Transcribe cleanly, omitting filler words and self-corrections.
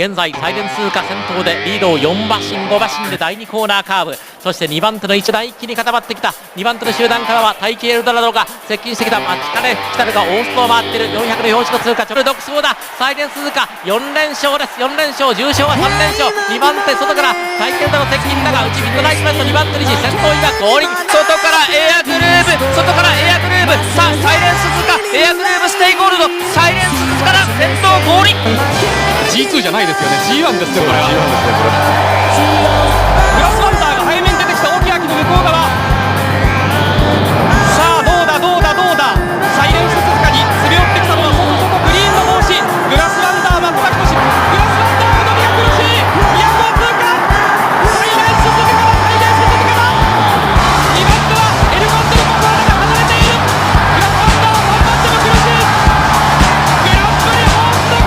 現在サイレンスーカ先頭でリードを4馬身5馬身で第2コーナーカーブ、そして2番手の一段一気に固まってきた2番手の集団からは大気エルドラドが接近してきた。待ちかね来たるがオーストを回っている。400の表示の通過、チョル独走だ。サイレンスーカ4連勝です。4連勝、重賞は3連勝。2番手外から大気エルドの接近だが内ミッドナイトメント2番手に先頭今合輪、外からエアグルーブ、外からエアグルーブ、さあサイレンスズカエアグルーブステイゴールド、サイレンスズカから先頭合輪。 G2 じゃないですよね、 G1 ですよこれは。G1 ですねこれ。